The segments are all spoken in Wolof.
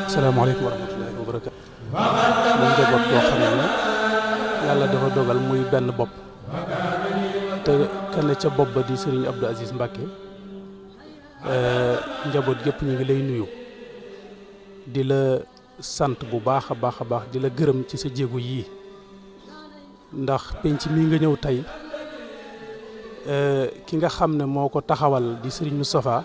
asalaamaaleykum wa rahmatullahi wa barakaatu. muy njaboot boo xam ne yàlla dafa dogal muy benn bopp te kenn ca bopp ba di Serigne Abdou Aziz Mbacké njaboot yëpp ñu ngi lay nuyu di la sant bu baax a baax a baax di la gërëm ci sa jéegu yii ndax penc mi nga ñëw tey ki nga xam ne moo ko taxawal di Serigne Moustapha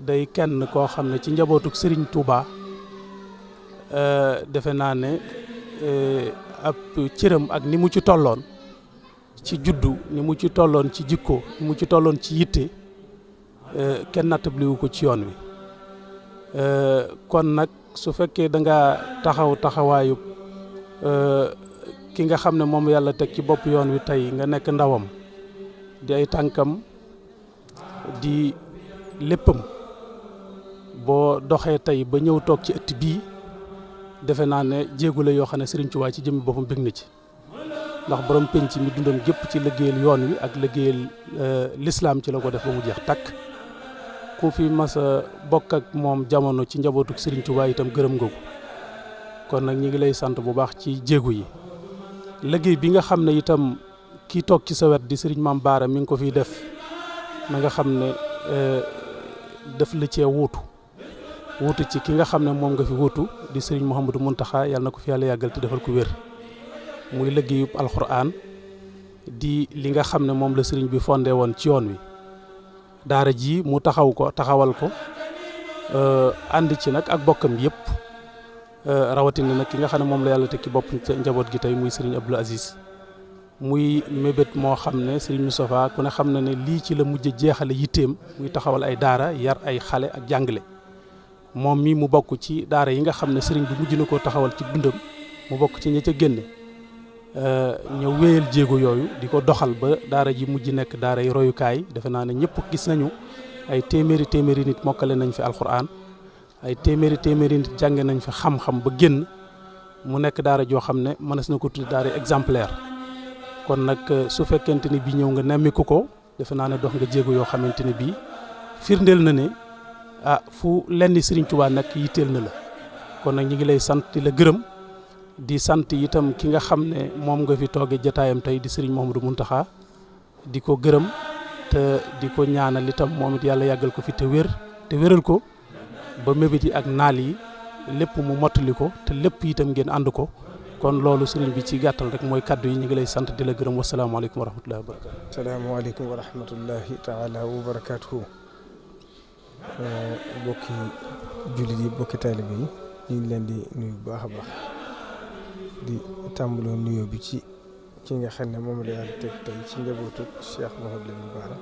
day kenn koo xam ne ci njabootuk Serigne Touba defe naa ne ab cëram ak ni mu ci tolloon ci juddu ni mu ci tolloon ci jikko ni mu ci tolloon ci yitte kenn nattabliwu ko ci yoon wi kon nag su fekkee da nga taxawaayu ki nga xam ne moom yàlla teg ci bopp yoon wi tey nga nekk ndawam di ay tànkam di léppam boo doxee tey ba ñëw toog ci ëtt bii defe naa ne jéegu la yoo xam ne Serigne Touba ci jëmmi boppam bëgg na ci ndax borom penc mi dundam gépp ci liggéeyal yoon wi ak liggéeyal lislaam ci la ko def ba mu jeex takk ku fi mas a bokk ak moom jamono ci njabootuk Serigne Touba itam gërëm nga ko kon nag ñi ngi lay sant bu baax ci jéegu yi liggéey bi nga xam ne itam kii toog ci sa wet di Serigne Mame Bara mi ngi ko fiy def na nga xam ne def la cee wuutu ci ki nga xam ne moom nga fi wuutu di Serigne Mouhamadou Mountakha yàlla na ko fi yàlla yàggal te defal ko wér muy liggéeyub alxuraan di li nga xam ne moom la Serigne bi fondé woon ci yoon wi daara ji mu taxawal ko ànd ci nag ak bokkam yëpp rawatina nag ki nga xam ne moom la yàlla teg ci bopp njaboot gi tey muy Serigne Abdou Aziz muy mébét moo xam ne Serigne Moustapha ku ne xam na ne lii ci la mujj jeexale yitteem muy taxawal ay daara yar ay xale ak jàngale moom mii mu bokk ci daara yi nga xam ne Serigne bi mujj na koo taxawal ci dundam mu bokk ci ña ca génne ñëw wéyal jéego yooyu di ko doxal ba daara ji mujj nekk daara yi royukaay defe naa ne ñëpp gis nañu ay téeméeri nit mokkale nañ fi alxuraan ay téeméeri nit jànge nañ fi xam-xam ba génn mu nekk daara joo xam ne mënees na ko tudde daara exemplaire kon nag su fekkente ni bii ñëw nga nemmiku ko defe naa ne dox nga jéego yoo xamante ne bii firndeel na ne fu lenn Serigne Touba nag yitteel na la kon nag ñu ngi lay sant di la gërëm di sant itam ki nga xam ne moom nga fi toogee jataayam tey di Serigne Mouhamadou Mountakha di ko gërëm te di ko ñaanal itam moom it yàlla yàggal ko fi te wéral ko ba mébét yi ak naal yi lépp mu mottali ko te lépp itam ngeen ànd ko kon loolu sëriñ bi ci gàttal rek mooy kaddu yi ñu ngi lay sant di la gërëm wasalaamaaleykum wa rahmatullahi wa barakatuh. salaamaaleykum wa rahmatullahi taala wa barakatuhu. bokki jullit yi bokki taalibe yi ñu ngi leen di nuyu bu baax a baax di tàmbaloo nuyoo bi ci nga xam ne moom la yàlla teg tey ci njabootu Cheikh Mouhamadou Lamine Bara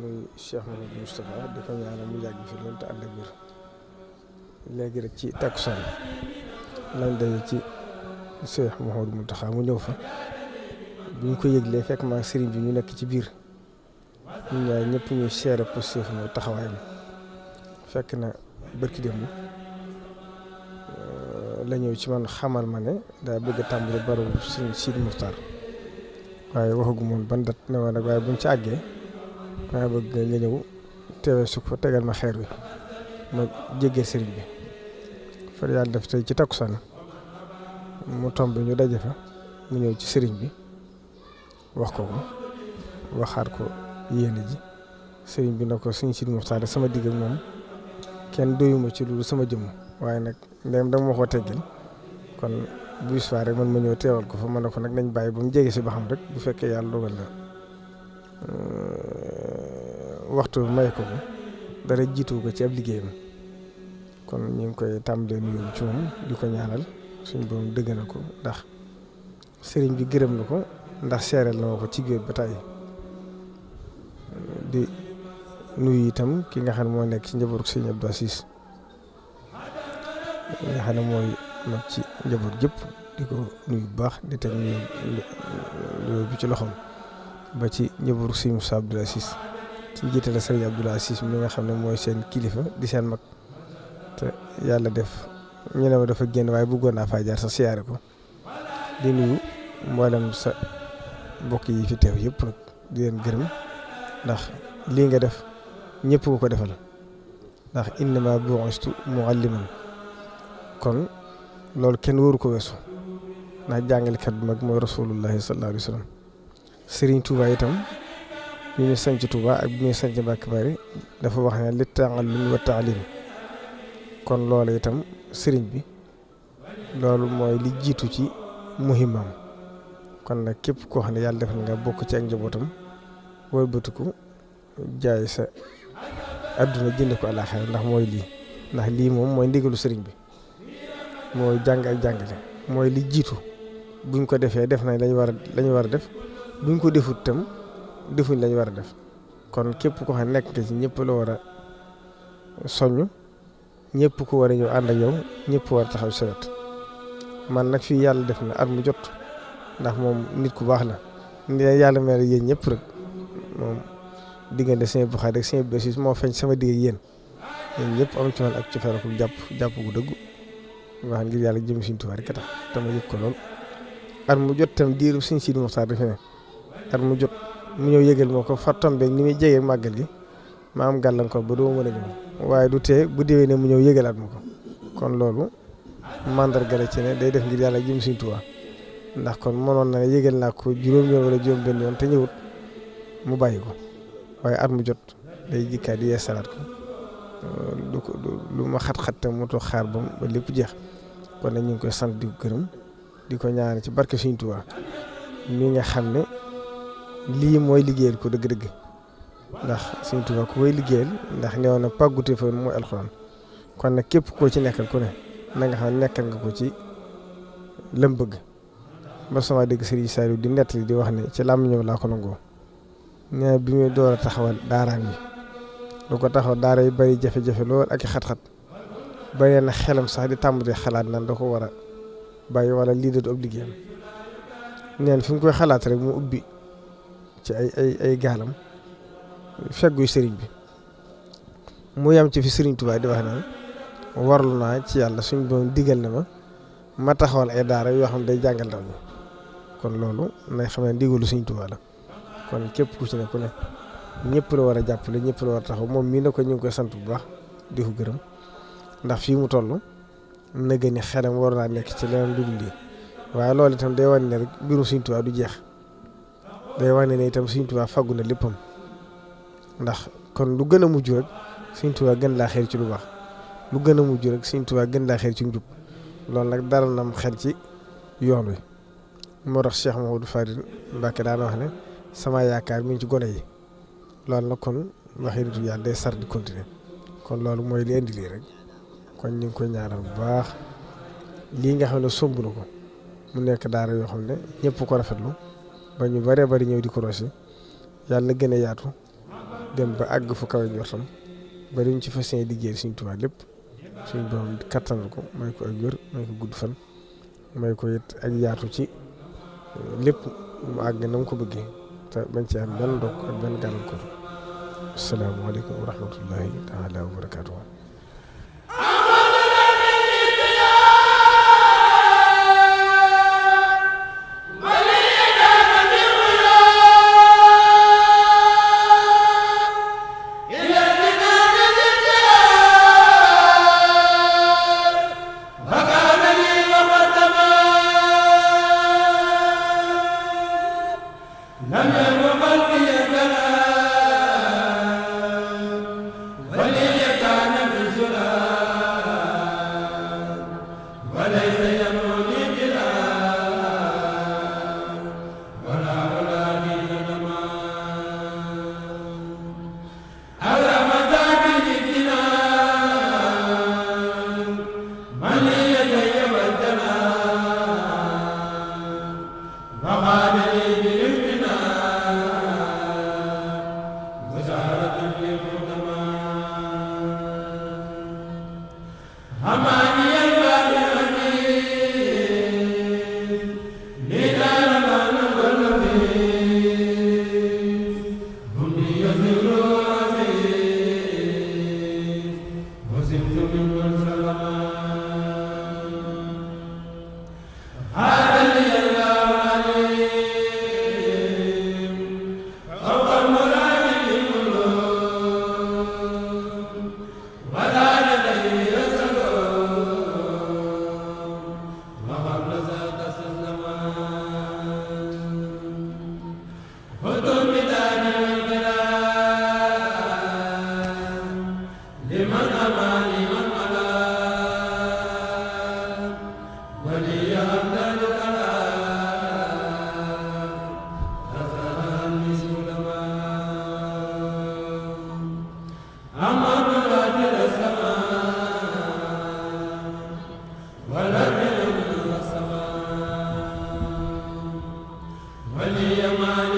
muy Cheikh Mouhamadou Moustapha di ko ñaanal mu yàgg fi loolu te ànd ak wér. léegi rek ci takkusaan lañ daje ci Cheikh Mouhamadou Mountakha mu ñëw fa bu ñu ko yëglee fekk maa sëriñ bi ñu nekk ci biir ñu ñaar ñëpp ñuy seere pour Cheikh mu taxawaayam fekk na bërki démb la ñëw ci man xamal ma ne daa bëgg a tàmbali barabu Sëriñ Sidi Muxtaar waaye waxagu moom ban dat ne ma nag waaye buñ ci àggee maa bëgg nga ñëw teewee su ko tegal ma xeer wi ma jéggee sëriñ bi far yàlla def tey ci takkusaan mu tombe ñu daje fa mu ñëw ci sëriñ bi wax ko waxaat ko yéene ji sëriñ bi na ko Sëriñ Sidi Muxtaar sama digg ak moom kenn doyuma ci loolu sama jëmm waaye nag ndem dama ma ko teggil kon bu histoire rek man ma ñëw teewal ko fa ma ne ko nag nañ bàyyi ba mu jege si ba xam rek bu fekkee yàlla dogal na waxtu may ko dara jiitu ko ci ab liggéeyam kon ñu ngi koy tàmbalee nuyu ci moom di ko ñaanal suñ borom dëgg na ko ndax sëriñ bi gërëm na ko ndax seereel na ma ko ci géej ba tey di nuyu itam ki nga xam ne moo nekk ci njabootu Sëriñ Abdou Aziz nga xam ne mooy mag ci njaboot gépp di ko nuyu bu baax di teg nuyu bi ci loxoom ba ci njabootu Sëriñ Moussa Abdou Aziz ci njiitale Sëriñ Abdou Aziz mi nga xam ne mooy seen kilifa di seen mag te yàlla def ñu ne ma dafa génn waaye bëggoon naa faa jaar sa siyaare ko di nuyu mboolem sa mbokk yi fi teew yëpp nag di leen gërëm ndax lii nga def ñëpp nga ko defal ndax innama bu'istu mu'alliman kon loolu kenn waru ko weesu ndax jàngalekat bu mag mooy rasulullahi sallallahu alayhi wa sallam Serigne Touba itam bi ñu sanc Touba ak bi ñu sanc Mbàkke Bari dafa wax ne li ta'allum wa ta'lim kon loolu itam Serigne bi loolu mooy li jiitu ci muhimmam kon nag képp koo xam ne yàlla def na nga bokk ci ak njabootam wëlbatiku jaay sa adduna jënd ko àllaaxira ndax mooy lii ndax lii moom mooy ndigalu sëriñ bi mooy jàng ak jàngale mooy li jiitu buñ ko defee def nañ lañu war a def buñ ko defut itam defuñ lañu war a def kon képp koo xam ne nekk nga ci ñëpp la war a soññ ñëpp ko war a ñëw ànd ak yow ñëpp war a taxaw sa wet man nag fii yàlla def na at mu jot ndax moom nit ku baax la ni yàlla mel yéen ñëpp rek moom diggante Sëriñ Buxaari ak Sëriñ Abdou Aziz moo feeñ sama digg yéen ñëpp am ci man ak ci fere ko jàpp gu dëgg wax ngir yàlla jëm Sëriñ Tuubaa rek a tax te ma yëg ko lool at mu jot tam diiru Sëriñ Sidi Muxtaar dafa ne at mu jot mu ñëw yëgal moo ko fa tombeeg ni muy jegee màggal gi ma am gàllankoor ba doo mën a ñëw waaye du tee bu déwee ne mu ñëw yëgalaat ma ko kon loolu mandarga la ci ne day def ngir yàlla jëm Sëriñ Tuubaa ndax kon mënoon na ne yëgal naa ko juróom yoon wala juróom benn yoon te ñëwut mu bàyyi ko waaye at mu jot day jikkaat di yeesalaat ko lu ma xat-xat te mu toog xaar ba lépp jeex kon nag ñu ngi koy sant di ko gërëm di ko ñaan ci barke Sëriñ Tuubaa mi nga xam ne lii mooy liggéeyal ko dëgg-dëgg ndax Sëriñ Tuubaa ku koy liggéeyal ndax neew na pàggute fa mooy alxuraan kon nag képp koo ci nekkal ku ne na nga xam ne nekkal nga ko ci lam bëgg ba sama dégg Serigne Saliou di nettali di wax ne ci làmmiñam laa ko nangoo nee bi muy door a taxawal daaraam yi lu ko taxaw daara yi bari jafe-jafe lool ak i xat-xat bari na xelam sax di tàmbali xalaat nan da ko war a bàyyi wala lii da du ab liggéeyam neen fi mu koy xalaat rek mu ubbi ci ay gaalam fegguy sëriñ bi mu yam ci fi Sëriñ Tuubaa di wax naan warlu naa ci yàlla suñ doon digal na ma taxawal ay daara yoo xam ne day jàngal ndaw ñi kon loolu nay xam ne ndigalu Sëriñ Tuubaa la kon képp ku ci ne ku ne ñëpp la war a jàppale ñëpp la war a taxaw moom mii na ko ñu ngi koy sant bu baax di ko gërëm ndax fii mu toll nëgë ni xelam war naa nekk ci leneen lu dul lii waaye loolu itam day wane ne rek mbirum Sëriñ Tuubaa du jeex day wane ne itam Sëriñ Tuubaa faggu na léppam ndax kon lu gën a mujj rek Sëriñ Tuubaa gën laa xeer ci lu baax lu gën a mujj rek Sëriñ Tuubaa gën laa xeer ci njub loolu nag dara nam xel ci yoon wi moo tax Cheikh Mamadou Fadil Mbacké daana wax ne sama yaakaar mi ngi ci gone yi loolu nag kon waxi nitu yàlla day sar di continuer kon loolu mooy li indi lii rek kon ñu ngi koy ñaanal bu baax lii nga xam ne somb na ko mu nekk daara yoo xam ne ñëpp ko rafetlu ba ñu baree bari ñëw di ko rosi yàlla gën a yaatu dem ba àgg fu kawe njortam ba ñu ci fas yéene liggéey Sëriñ Tuubaa lépp suñu borom kattanal ko may ko ak wér may ko gudd fan may ko it ak yaatu ci lépp mu àgg na mu ko bëggee te bañ ci am benn ndokk ak benn gàllankoor. asalaamaaleykum wa rahmatullahi taala wa barakaatuhu. ولي